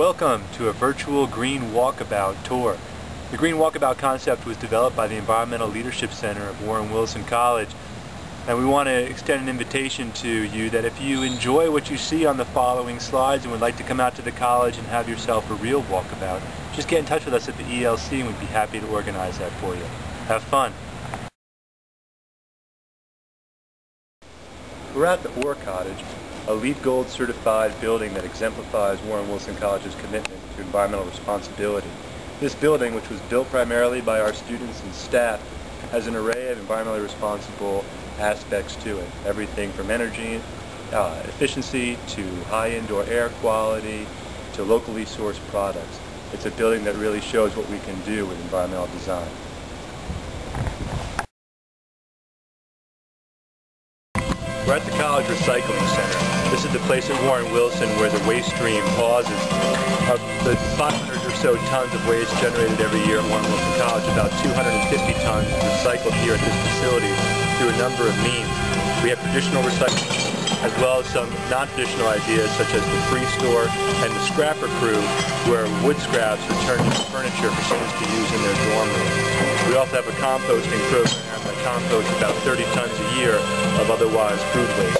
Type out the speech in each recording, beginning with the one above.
Welcome to a virtual Green Walkabout tour. The Green Walkabout concept was developed by the Environmental Leadership Center of Warren Wilson College, and we want to extend an invitation to you that if you enjoy what you see on the following slides and would like to come out to the college and have yourself a real walkabout, just get in touch with us at the ELC and we'd be happy to organize that for you. Have fun. We're at the Orr Cottage, a LEED Gold certified building that exemplifies Warren Wilson College's commitment to environmental responsibility. This building, which was built primarily by our students and staff, has an array of environmentally responsible aspects to it. Everything from energy efficiency to high indoor air quality to locally sourced products. It's a building that really shows what we can do with environmental design. We're at the College Recycling Center. This is the place at Warren Wilson where the waste stream pauses. Of the 500 or so tons of waste generated every year at Warren Wilson College, about 250 tons recycled here at this facility through a number of means. We have traditional recycling as well as some non-traditional ideas such as the free store and the scrapper crew, where wood scraps are turned into furniture for students to use in their dorm rooms. We also have a composting program that composts about 30 tons a year of otherwise food waste.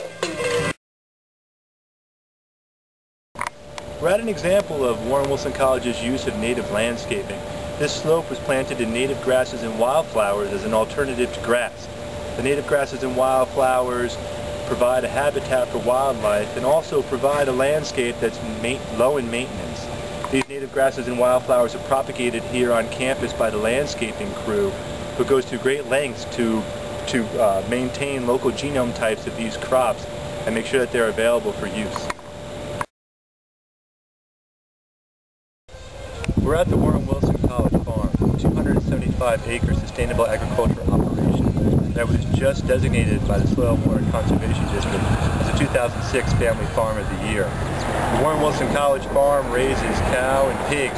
We're at an example of Warren Wilson College's use of native landscaping. This slope was planted in native grasses and wildflowers as an alternative to grass. The native grasses and wildflowers provide a habitat for wildlife and also provide a landscape that's low in maintenance. These native grasses and wildflowers are propagated here on campus by the landscaping crew, who goes through great lengths to maintain local genome types of these crops and make sure that they're available for use. We're at the Warren Wilson College Farm, a 275-acre sustainable agricultural operation that was just designated by the Soil and Water Conservation District as a 2006 Family Farm of the Year. The Warren Wilson College Farm raises cow and pigs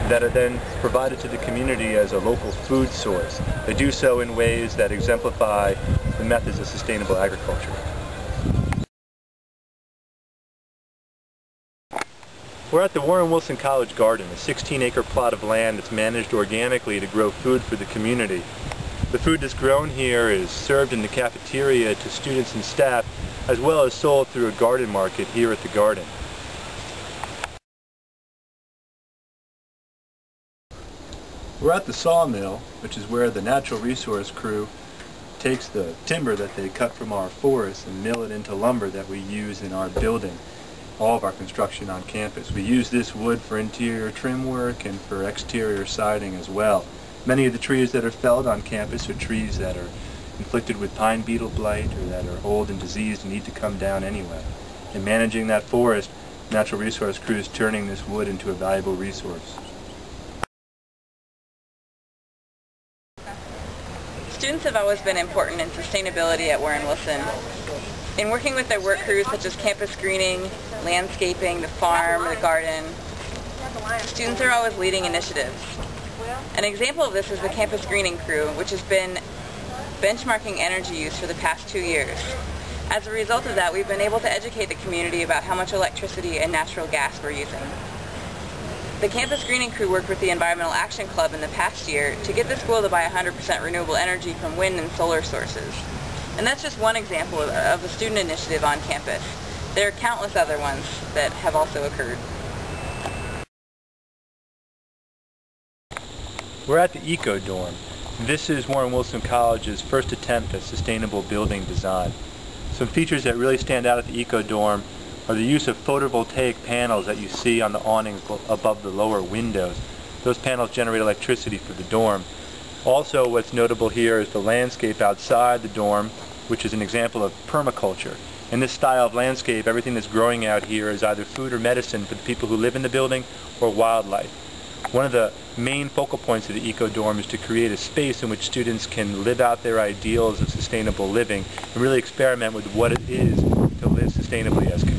that are then provided to the community as a local food source. They do so in ways that exemplify the methods of sustainable agriculture. We're at the Warren Wilson College Garden, a 16-acre plot of land that's managed organically to grow food for the community. The food that's grown here is served in the cafeteria to students and staff, as well as sold through a garden market here at the garden. We're at the sawmill, which is where the natural resource crew takes the timber that they cut from our forests and mill it into lumber that we use in our building, all of our construction on campus. We use this wood for interior trim work and for exterior siding as well. Many of the trees that are felled on campus are trees that are inflicted with pine beetle blight or that are old and diseased and need to come down anyway. In managing that forest, natural resource crew is turning this wood into a valuable resource. Students have always been important in sustainability at Warren Wilson. In working with their work crews such as campus screening, landscaping, the farm, the garden, students are always leading initiatives. An example of this is the campus screening crew, which has been benchmarking energy use for the past 2 years. As a result of that, we've been able to educate the community about how much electricity and natural gas we're using. The campus screening crew worked with the Environmental Action Club in the past year to get the school to buy 100% renewable energy from wind and solar sources. And that's just one example of a student initiative on campus. There are countless other ones that have also occurred. We're at the Eco Dorm. This is Warren Wilson College's first attempt at sustainable building design. Some features that really stand out at the Eco Dorm are the use of photovoltaic panels that you see on the awnings above the lower windows. Those panels generate electricity for the dorm. Also, what's notable here is the landscape outside the dorm, which is an example of permaculture. In this style of landscape, everything that's growing out here is either food or medicine for the people who live in the building or wildlife. One of the main focal points of the Eco Dorm is to create a space in which students can live out their ideals of sustainable living and really experiment with what it is to live sustainably as communities.